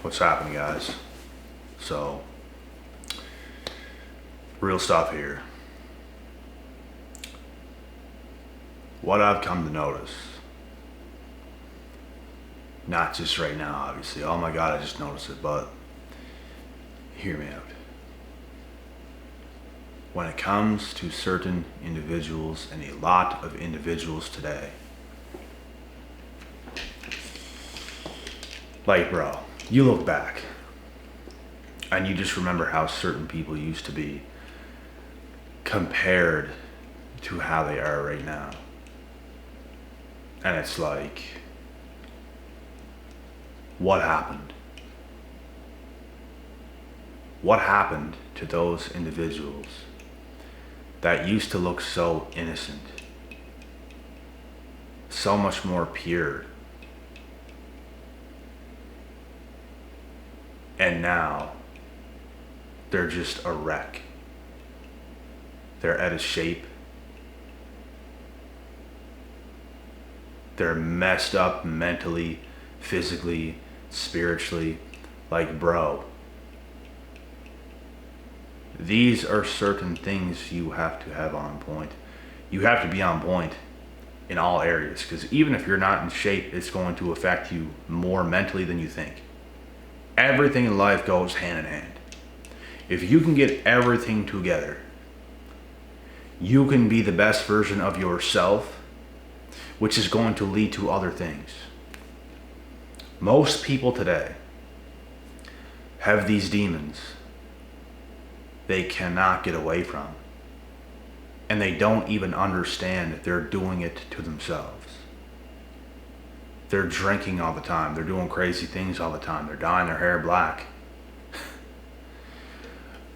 What's happening, guys? So, real stuff here. What I've come to notice, not just right now, obviously. Oh my God, I just noticed it, but hear me out. When it comes to certain individuals, and a lot of individuals today, like, bro, you look back and you just remember how certain people used to be compared to how they are right now. And it's like, what happened? What happened to those individuals that used to look so innocent, so much more pure? And now, they're just a wreck. They're out of shape. They're messed up mentally, physically, spiritually. Like, bro, these are certain things you have to have on point. You have to be on point in all areas, because even if you're not in shape, it's going to affect you more mentally than you think. Everything in life goes hand in hand. If you can get everything together, you can be the best version of yourself, which is going to lead to other things. Most people today have these demons they cannot get away from, and they don't even understand they're doing it to themselves. They're drinking all the time. They're doing crazy things all the time. They're dyeing their hair black.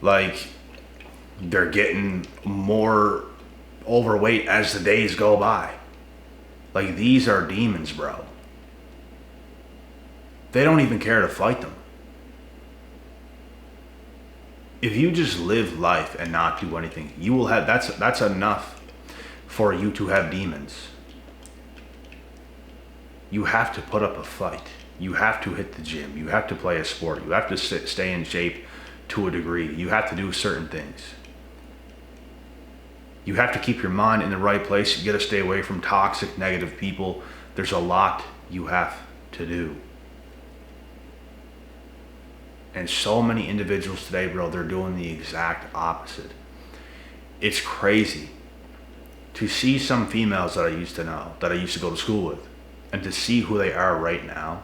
Like, they're getting more overweight as the days go by. Like, these are demons, bro. They don't even care to fight them. If you just live life and not do anything, you will have, that's enough for you to have demons. You have to put up a fight. You have to hit the gym. You have to play a sport. You have to stay in shape to a degree. You have to do certain things. You have to keep your mind in the right place. You got to stay away from toxic, negative people. There's a lot you have to do. And so many individuals today, bro, they're doing the exact opposite. It's crazy to see some females that I used to know, that I used to go to school with, and to see who they are right now.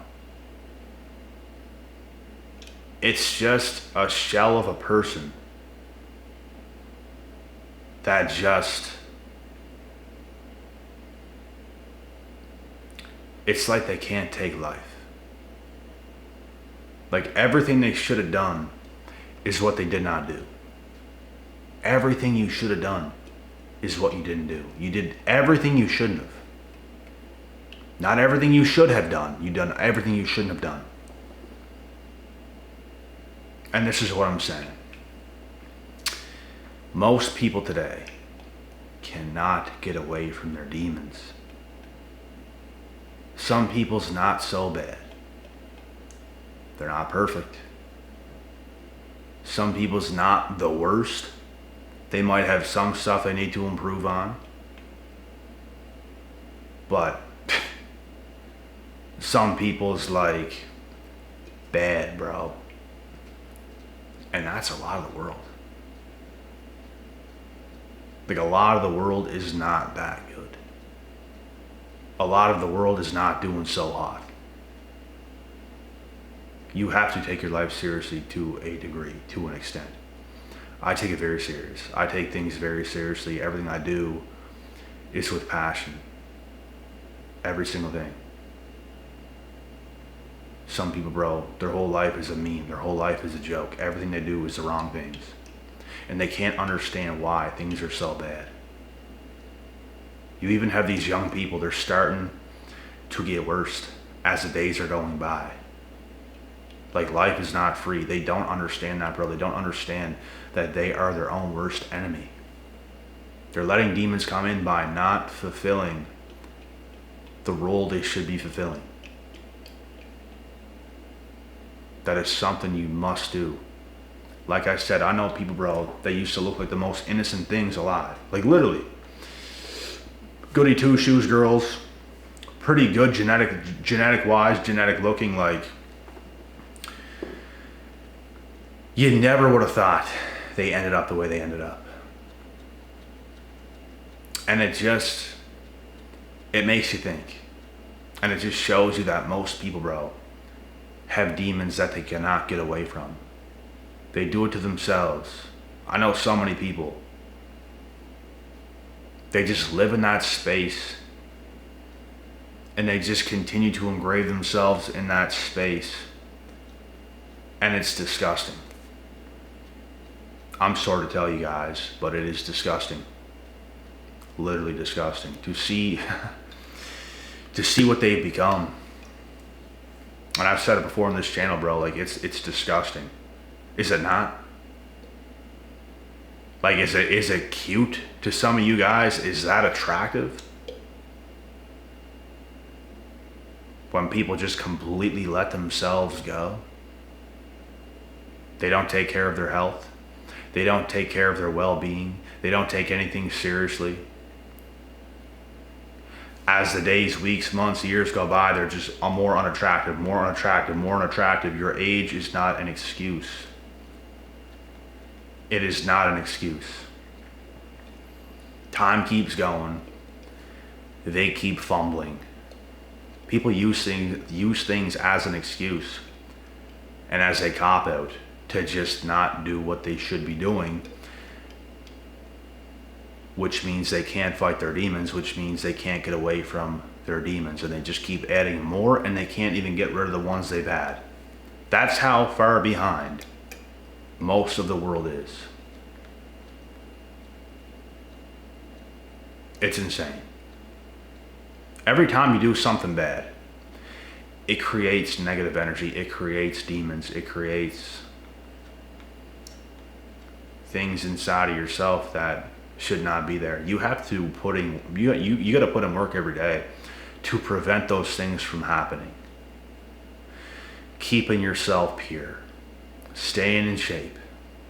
It's just a shell of a person that just, it's like they can't take life. Like, everything they should have done is what they did not do. Everything you should have done is what you didn't do. You did everything you shouldn't have. Not everything you should have done. You've done everything you shouldn't have done. And this is what I'm saying. Most people today cannot get away from their demons. Some people's not so bad. They're not perfect. Some people's not the worst. They might have some stuff they need to improve on. But some people's like bad, bro. And that's a lot of the world. Like, a lot of the world is not that good. A lot of the world is not doing so hot. You have to take your life seriously to a degree, to an extent. I take it very serious. I take things very seriously. Everything I do is with passion. Every single thing. Some people, bro, their whole life is a meme. Their whole life is a joke. Everything they do is the wrong things. And they can't understand why things are so bad. You even have these young people, they're starting to get worse as the days are going by. Like, life is not free. They don't understand that, bro. They don't understand that they are their own worst enemy. They're letting demons come in by not fulfilling the role they should be fulfilling. That is something you must do. Like I said, I know people, bro, that used to look like the most innocent things alive. Like literally. Goody two shoes girls. Pretty good genetic wise, genetic looking, like you never would have thought they ended up the way they ended up. And it makes you think. And it just shows you that most people, bro, have demons that they cannot get away from. They do it to themselves. I know so many people. They just live in that space and they just continue to engrave themselves in that space. And it's disgusting. I'm sorry to tell you guys, but it is disgusting. Literally disgusting to see what they've become. And I've said it before on this channel, bro, like it's disgusting. Is it not? Like, is it cute to some of you guys? Is that attractive? When people just completely let themselves go. They don't take care of their health. They don't take care of their well-being. They don't take anything seriously. As the days, weeks, months, years go by, they're just more unattractive, more unattractive, more unattractive. Your age is not an excuse. It is not an excuse. Time keeps going. They keep fumbling. People use things as an excuse and as a cop-out to just not do what they should be doing, which means they can't fight their demons, which means they can't get away from their demons, and they just keep adding more, and they can't even get rid of the ones they've had. That's how far behind most of the world is. It's insane. Every time you do something bad, it creates negative energy, it creates demons, it creates things inside of yourself that should not be there. You have to you got to put in work every day to prevent those things from happening. Keeping yourself pure, staying in shape,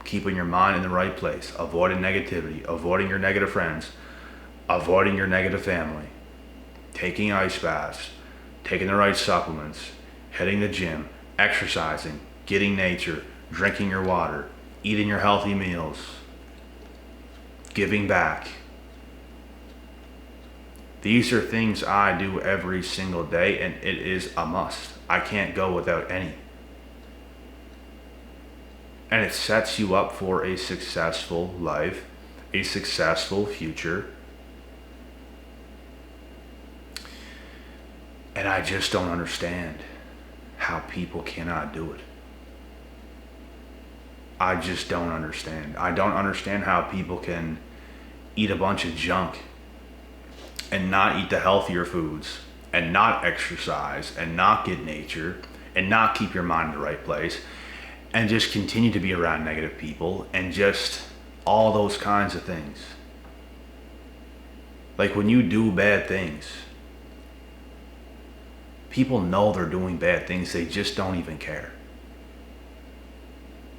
keeping your mind in the right place, avoiding negativity, avoiding your negative friends, avoiding your negative family, taking ice baths, taking the right supplements, hitting the gym, exercising, getting nature, drinking your water, eating your healthy meals, giving back. These are things I do every single day, and it is a must. I can't go without any. And it sets you up for a successful life, a successful future. And I just don't understand how people cannot do it. I just don't understand. I don't understand how people can eat a bunch of junk and not eat the healthier foods and not exercise and not get nature and not keep your mind in the right place and just continue to be around negative people and just all those kinds of things. Like when you do bad things, people know they're doing bad things, they just don't even care.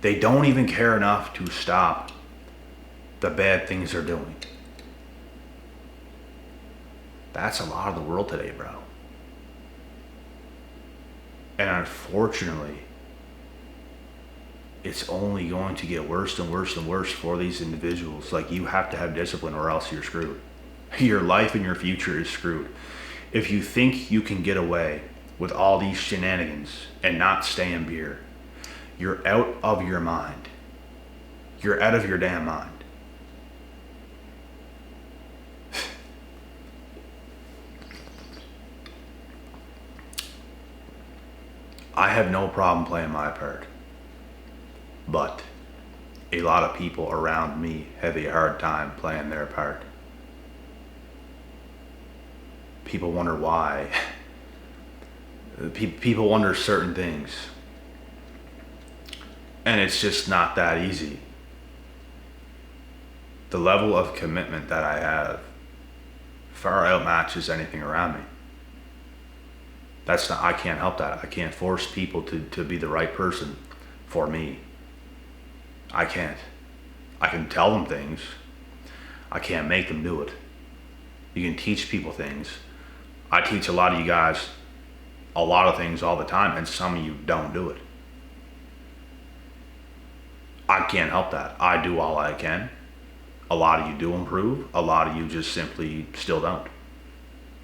They don't even care enough to stop the bad things they're doing. That's a lot of the world today, bro. And unfortunately, it's only going to get worse and worse and worse for these individuals. Like, you have to have discipline or else you're screwed. Your life and your future is screwed. If you think you can get away with all these shenanigans and not stay in beer, you're out of your mind. You're out of your damn mind. I have no problem playing my part, but a lot of people around me have a hard time playing their part. People wonder why. People wonder certain things. And it's just not that easy. The level of commitment that I have far outmatches anything around me. That's not, I can't help that. I can't force people to be the right person for me. I can't. I can tell them things. I can't make them do it. You can teach people things. I teach a lot of you guys a lot of things all the time, and some of you don't do it. I can't help that. I do all I can. A lot of you do improve. A lot of you just simply still don't,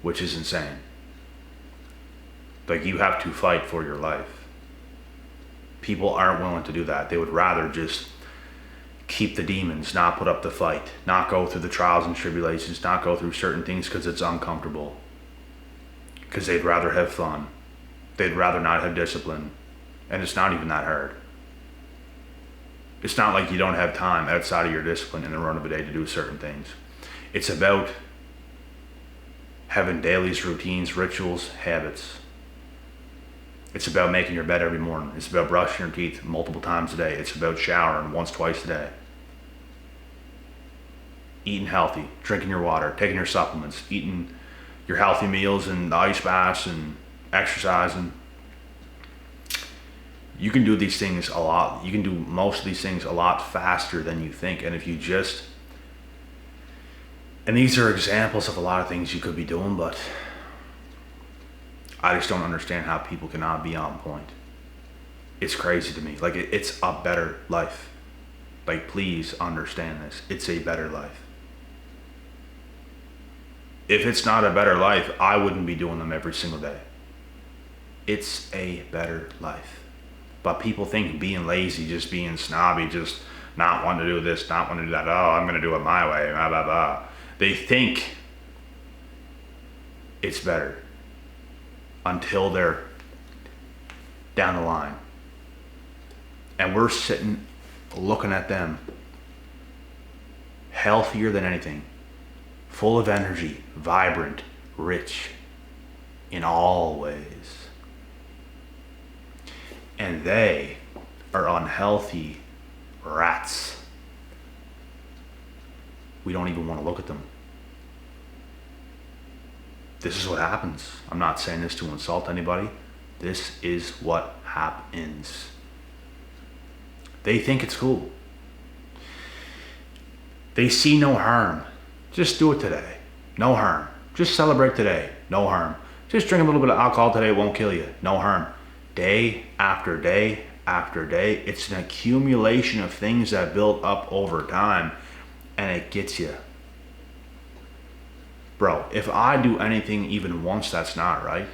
which is insane. Like, you have to fight for your life. People aren't willing to do that. They would rather just keep the demons, not put up the fight, not go through the trials and tribulations, not go through certain things because it's uncomfortable. Because they'd rather have fun. They'd rather not have discipline. And it's not even that hard. It's not like you don't have time outside of your discipline in the run of a day to do certain things. It's about having dailies, routines, rituals, habits. It's about making your bed every morning. It's about brushing your teeth multiple times a day. It's about showering once, twice a day. Eating healthy, drinking your water, taking your supplements, eating your healthy meals and the ice baths and exercising. You can do these things a lot. You can do most of these things a lot faster than you think. And if you just, and these are examples of a lot of things you could be doing, but I just don't understand how people cannot be on point. It's crazy to me. Like, it's a better life. Like, please understand this. It's a better life. If it's not a better life, I wouldn't be doing them every single day. It's a better life. But people think being lazy, just being snobby, just not wanting to do this, not wanting to do that, oh, I'm going to do it my way, blah, blah, blah. They think it's better until they're down the line. And we're sitting looking at them, healthier than anything, full of energy, vibrant, rich in all ways. And they are unhealthy rats. We don't even want to look at them. This is what happens. I'm not saying this to insult anybody. This is what happens. They think it's cool. They see no harm. Just do it today. No harm. Just celebrate today. No harm. Just drink a little bit of alcohol today. It won't kill you. No harm. Day after day after day. It's an accumulation of things that build up over time, and it gets you. Bro, if I do anything even once that's not right,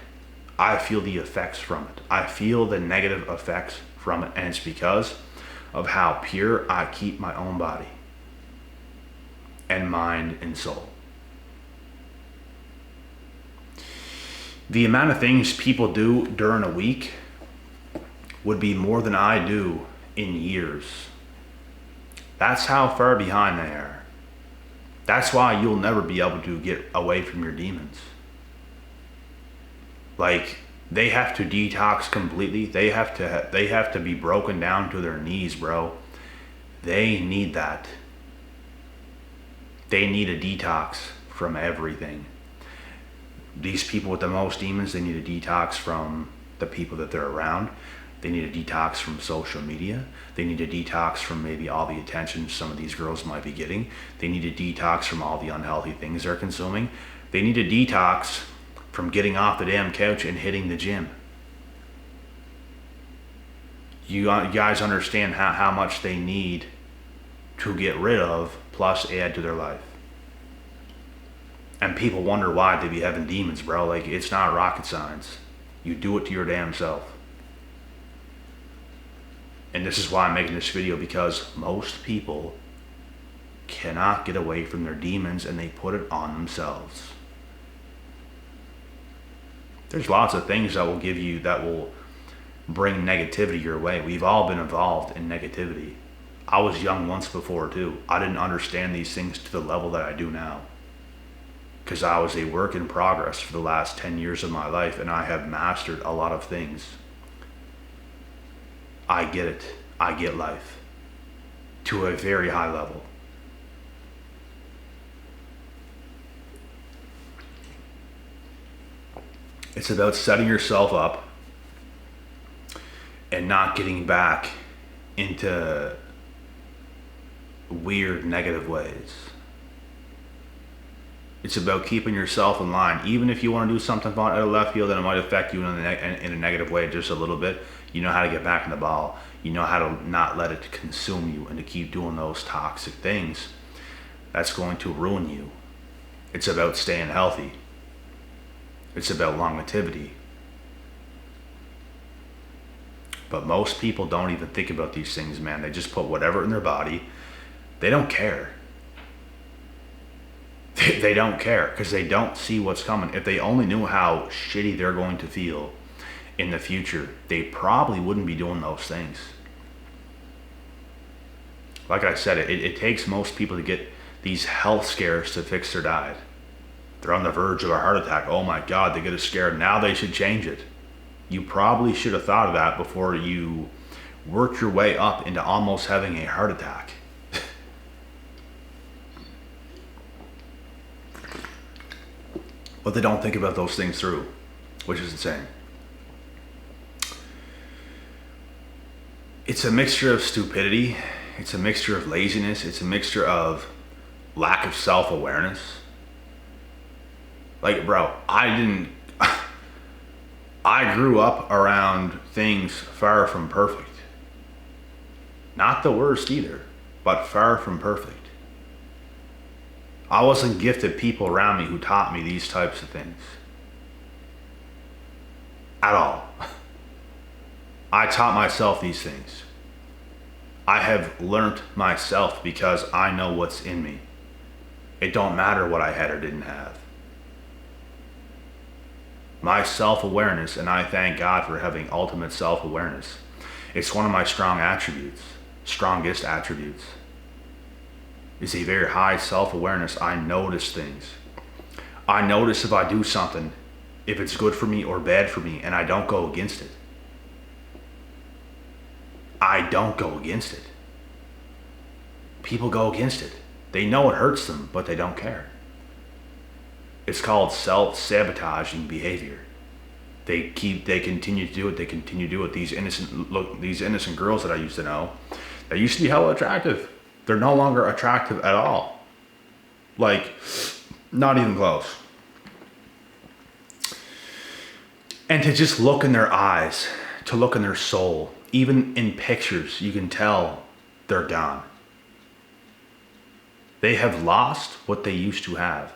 I feel the effects from it. I feel the negative effects from it, and it's because of how pure I keep my own body and mind and soul. The amount of things people do during a week would be more than I do in years. That's how far behind they are. That's why you'll never be able to get away from your demons. Like, they have to detox completely. They have to be broken down to their knees, bro. They need that. They need a detox from everything. These people with the most demons, they need a detox from the people that they're around. They need a detox from social media. They need a detox from maybe all the attention some of these girls might be getting. They need a detox from all the unhealthy things they're consuming. They need a detox from getting off the damn couch and hitting the gym. You guys understand how much they need to get rid of, plus add to their life. And people wonder why they be having demons, bro. Like, it's not rocket science. You do it to your damn self. And this is why I'm making this video, because most people cannot get away from their demons and they put it on themselves. There's lots of things that will bring negativity your way. We've all been involved in negativity. I was young once before too. I didn't understand these things to the level that I do now, because I was a work in progress for the last 10 years of my life, and I have mastered a lot of things. I get it. I get life to a very high level. It's about setting yourself up and not getting back into weird negative ways. It's about keeping yourself in line. Even if you want to do something out of left field and it might affect you in a negative way just a little bit, you know how to get back in the ball. You know how to not let it consume you and to keep doing those toxic things. That's going to ruin you. It's about staying healthy. It's about longevity. But most people don't even think about these things, man. They just put whatever in their body. They don't care. They don't care because they don't see what's coming. If they only knew how shitty they're going to feel in the future, they probably wouldn't be doing those things. Like I said, it takes most people to get these health scares to fix their diet. They're on the verge of a heart attack. Oh my God, they get a scare. Now they should change it. You probably should have thought of that before you worked your way up into almost having a heart attack. But they don't think about those things through, which is insane. It's a mixture of stupidity. It's a mixture of laziness. It's a mixture of lack of self-awareness. Like, bro, I grew up around things far from perfect. Not the worst either, but far from perfect. I wasn't gifted people around me who taught me these types of things. At all. I taught myself these things. I have learnt myself because I know what's in me. It don't matter what I had or didn't have. My self-awareness, and I thank God for having ultimate self-awareness. It's one of my strongest attributes. Is a very high self-awareness. I notice things. I notice if I do something, if it's good for me or bad for me, and I don't go against it. I don't go against it. People go against it. They know it hurts them, but they don't care. It's called self-sabotaging behavior. They continue to do it. They continue to do it. These innocent girls that I used to know, they used to be hella attractive. They're no longer attractive at all. Like, not even close. And to just look in their eyes, to look in their soul, even in pictures, you can tell they're gone. They have lost what they used to have.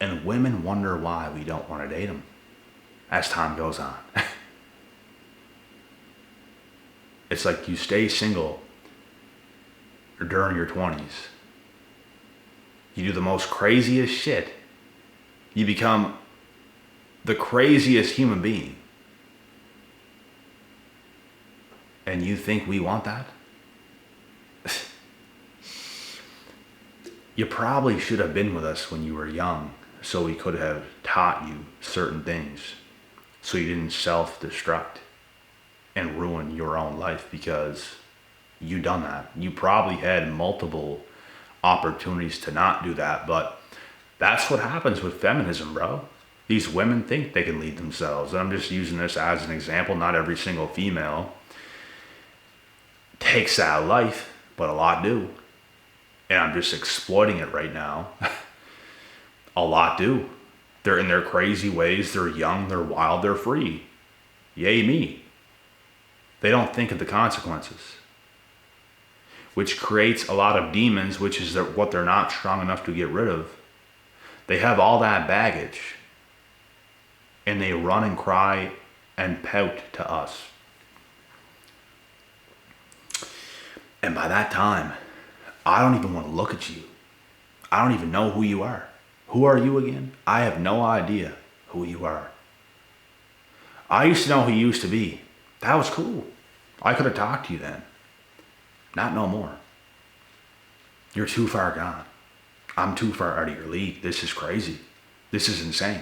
And women wonder why we don't want to date them as time goes on. It's like you stay single during your 20s. You do the most craziest shit. You become the craziest human being. And you think we want that? You probably should have been with us when you were young, so we could have taught you certain things, so you didn't self-destruct and ruin your own life because you done that. You probably had multiple opportunities to not do that, but that's what happens with feminism, bro. These women think they can lead themselves. And I'm just using this as an example. Not every single female takes that life, but a lot do. And I'm just exploiting it right now. A lot do. They're in their crazy ways. They're young, they're wild, they're free. Yay me. They don't think of the consequences. Which creates a lot of demons, which is what they're not strong enough to get rid of. They have all that baggage. And they run and cry and pout to us. And by that time, I don't even want to look at you. I don't even know who you are. Who are you again? I have no idea who you are. I used to know who you used to be. That was cool. I could have talked to you then. Not no more. You're too far gone. I'm too far out of your league. This is crazy. This is insane.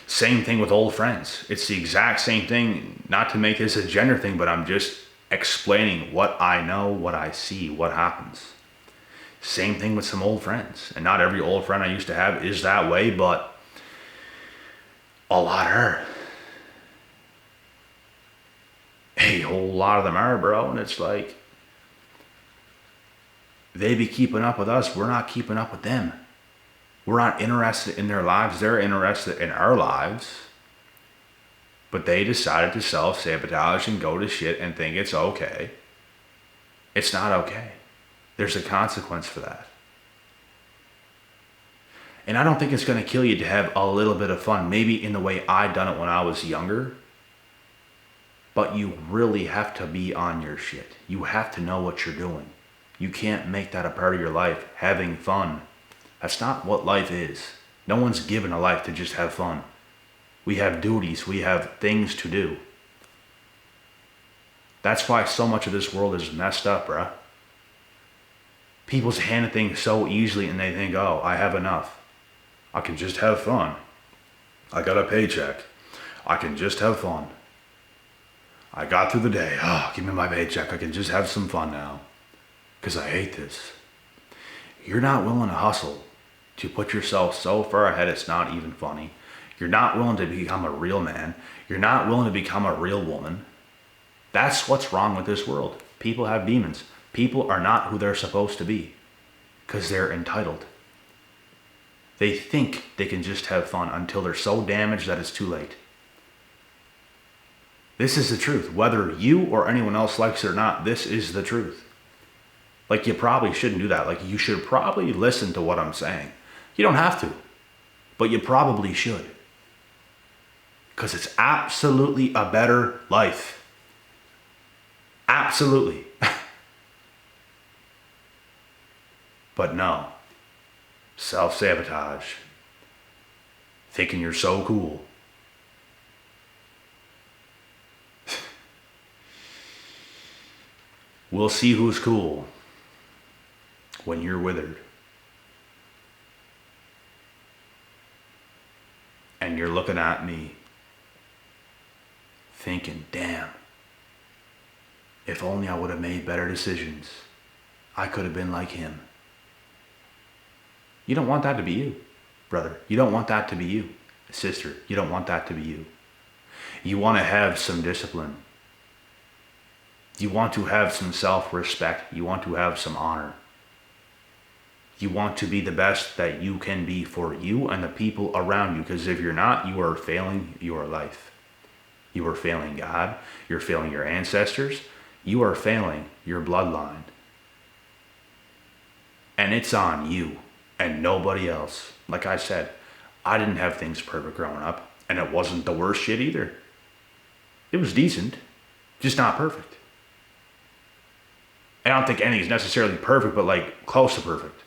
Same thing with old friends. It's the exact same thing. Not to make this a gender thing, but I'm just explaining what I know, what I see, what happens. Same thing with some old friends. And not every old friend I used to have is that way, but a lot are. A whole lot of them are, bro. And it's like, they be keeping up with us. We're not keeping up with them. We're not interested in their lives. They're interested in our lives. But they decided to self-sabotage and go to shit and think it's okay. It's not okay. There's a consequence for that. And I don't think it's going to kill you to have a little bit of fun, maybe in the way I done it when I was younger. But you really have to be on your shit. You have to know what you're doing. You can't make that a part of your life, having fun. That's not what life is. No one's given a life to just have fun. We have duties. We have things to do. That's why so much of this world is messed up, bruh. People's handed things so easily and they think, oh, I have enough. I can just have fun. I got a paycheck. I can just have fun. I got through the day. Oh, give me my paycheck. I can just have some fun now. Because I hate this. You're not willing to hustle to put yourself so far ahead it's not even funny. You're not willing to become a real man. You're not willing to become a real woman. That's what's wrong with this world. People have demons. People are not who they're supposed to be. Because they're entitled. They think they can just have fun until they're so damaged that it's too late. This is the truth. Whether you or anyone else likes it or not, this is the truth. Like, you probably shouldn't do that. Like, you should probably listen to what I'm saying. You don't have to, but you probably should. Because it's absolutely a better life. Absolutely. But no. Self-sabotage. Thinking you're so cool. We'll see who's cool when you're withered. And you're looking at me thinking, damn, if only I would have made better decisions. I could have been like him. You don't want that to be you, brother. You don't want that to be you, sister. You don't want that to be you. You want to have some discipline. You want to have some self-respect. You want to have some honor. You want to be the best that you can be for you and the people around you. Because if you're not, you are failing your life. You are failing God. You're failing your ancestors. You are failing your bloodline. And it's on you and nobody else. Like I said, I didn't have things perfect growing up. And it wasn't the worst shit either. It was decent, just not perfect. I don't think anything's necessarily perfect, but like close to perfect.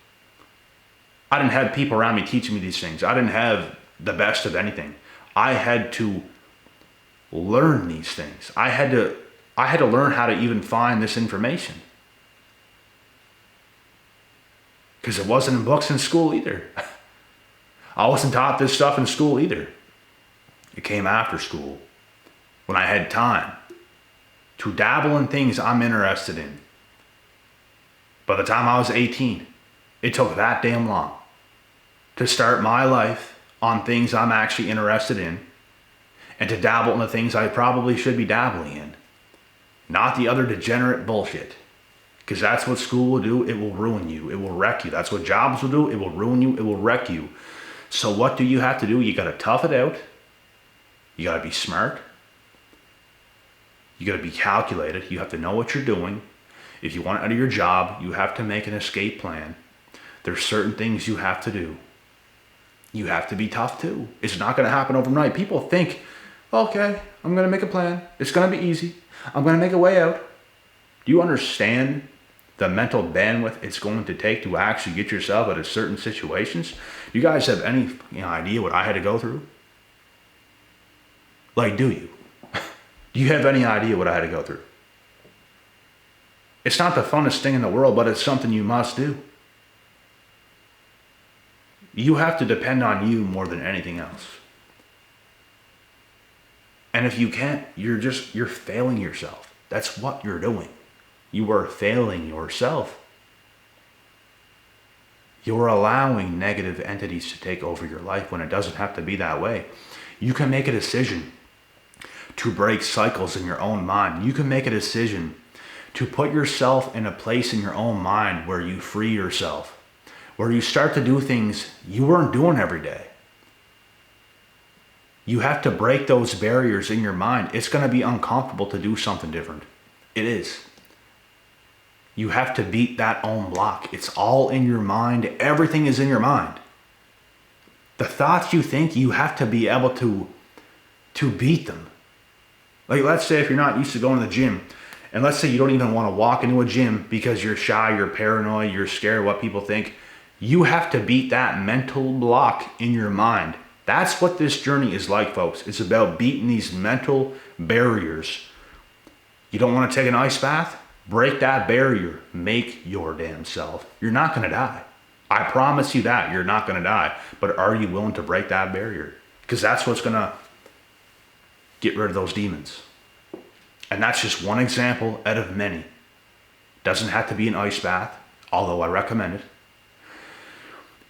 I didn't have people around me teaching me these things. I didn't have the best of anything. I had to learn these things. I had to learn how to even find this information. Because it wasn't in books in school either. I wasn't taught this stuff in school either. It came after school, when I had time to dabble in things I'm interested in. By the time I was 18, it took that damn long to start my life on things I'm actually interested in and to dabble in the things I probably should be dabbling in. Not the other degenerate bullshit. Because that's what school will do. It will ruin you. It will wreck you. That's what jobs will do. It will ruin you. It will wreck you. So what do you have to do? You got to tough it out. You got to be smart. You got to be calculated. You have to know what you're doing. If you want out of your job, you have to make an escape plan. There's certain things you have to do. You have to be tough too. It's not going to happen overnight. People think, okay, I'm going to make a plan. It's going to be easy. I'm going to make a way out. Do you understand the mental bandwidth it's going to take to actually get yourself out of certain situations? Do you guys have any idea what I had to go through? Like, do you? Do you have any idea what I had to go through? It's not the funnest thing in the world, but it's something you must do. You have to depend on you more than anything else. And if you can't, you're failing yourself. That's what you're doing. You are failing yourself. You're allowing negative entities to take over your life when it doesn't have to be that way. You can make a decision to break cycles in your own mind. You can make a decision to put yourself in a place in your own mind where you free yourself, where you start to do things you weren't doing every day. You have to break those barriers in your mind. It's going to be uncomfortable to do something different. It is. You have to beat that own block. It's all in your mind. Everything is in your mind. The thoughts you think, you have to be able to beat them. Like, let's say if you're not used to going to the gym, and let's say you don't even want to walk into a gym because you're shy, you're paranoid, you're scared of what people think. You have to beat that mental block in your mind. That's what this journey is like, folks. It's about beating these mental barriers. You don't want to take an ice bath? Break that barrier. Make your damn self. You're not going to die. I promise you that. You're not going to die. But are you willing to break that barrier? Because that's what's going to get rid of those demons. And that's just one example out of many. Doesn't have to be an ice bath, although I recommend it.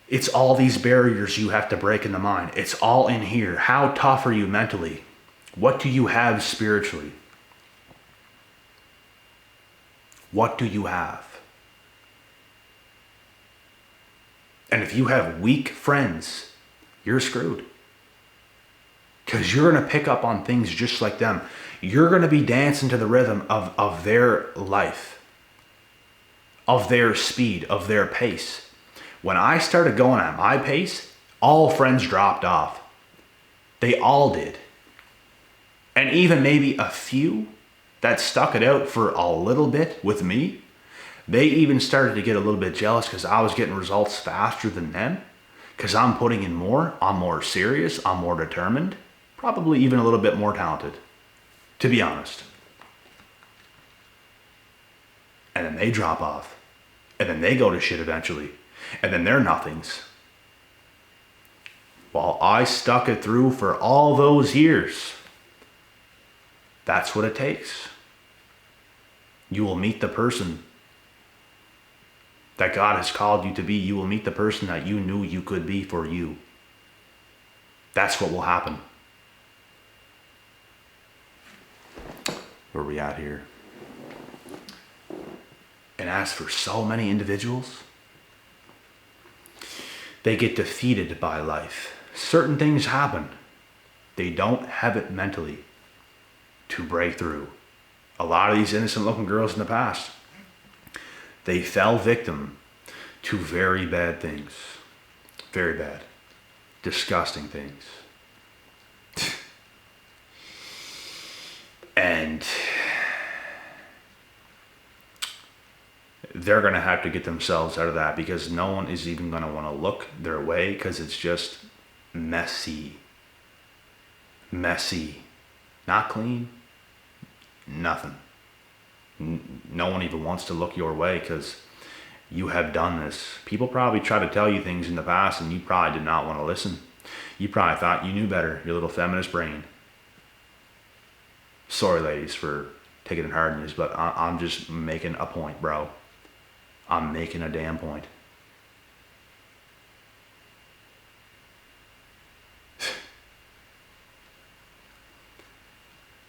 It's all these barriers you have to break in the mind. It's all in here. How tough are you mentally? What do you have spiritually? What do you have? And if you have weak friends, you're screwed. Because you're going to pick up on things just like them. You're going to be dancing to the rhythm of their life, of their speed, of their pace. When I started going at my pace, all friends dropped off. They all did. And even maybe a few that stuck it out for a little bit with me, they even started to get a little bit jealous because I was getting results faster than them. Because I'm putting in more, I'm more serious, I'm more determined, probably even a little bit more talented, to be honest. And then they drop off. And then they go to shit eventually. And then they're nothings. While I stuck it through for all those years. That's what it takes. You will meet the person that God has called you to be. You will meet the person that you knew you could be for you. That's what will happen. Where are we at here? And as for so many individuals, they get defeated by life. Certain things happen. They don't have it mentally to break through. A lot of these innocent looking girls in the past, they fell victim to very bad things. Very bad. Disgusting things. And they're going to have to get themselves out of that because no one is even going to want to look their way because it's just messy. Messy. Not clean. Nothing. No one even wants to look your way because you have done this. People probably try to tell you things in the past and you probably did not want to listen. You probably thought you knew better, your little feminist brain. Sorry, ladies, for taking it hard on you, but I'm just making a point, bro. I'm making a damn point.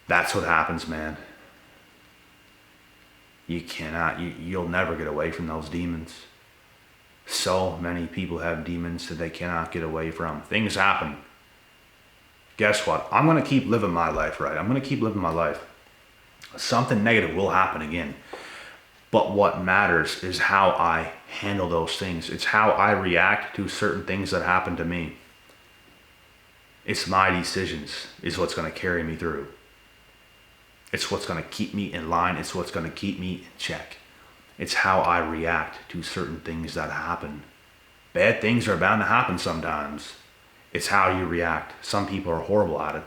That's what happens, man. You cannot, you'll never get away from those demons. So many people have demons that they cannot get away from. Things happen. Guess what? I'm going to keep living my life, right? I'm going to keep living my life. Something negative will happen again. But what matters is how I handle those things. It's how I react to certain things that happen to me. It's my decisions is what's going to carry me through. It's what's going to keep me in line. It's what's going to keep me in check. It's how I react to certain things that happen. Bad things are bound to happen sometimes. It's how you react. Some people are horrible at it.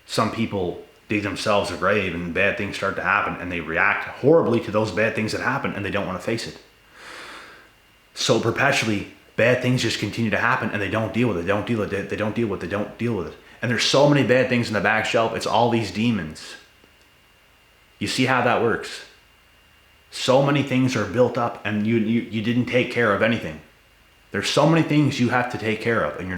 Some people dig themselves a grave and bad things start to happen and they react horribly to those bad things that happen and they don't want to face it. So perpetually, bad things just continue to happen and they don't deal with it. They don't deal with it. They don't deal with it. They don't deal with it. And there's so many bad things in the back shelf. It's all these demons. You see how that works? So many things are built up and you didn't take care of anything. There's so many things you have to take care of and you're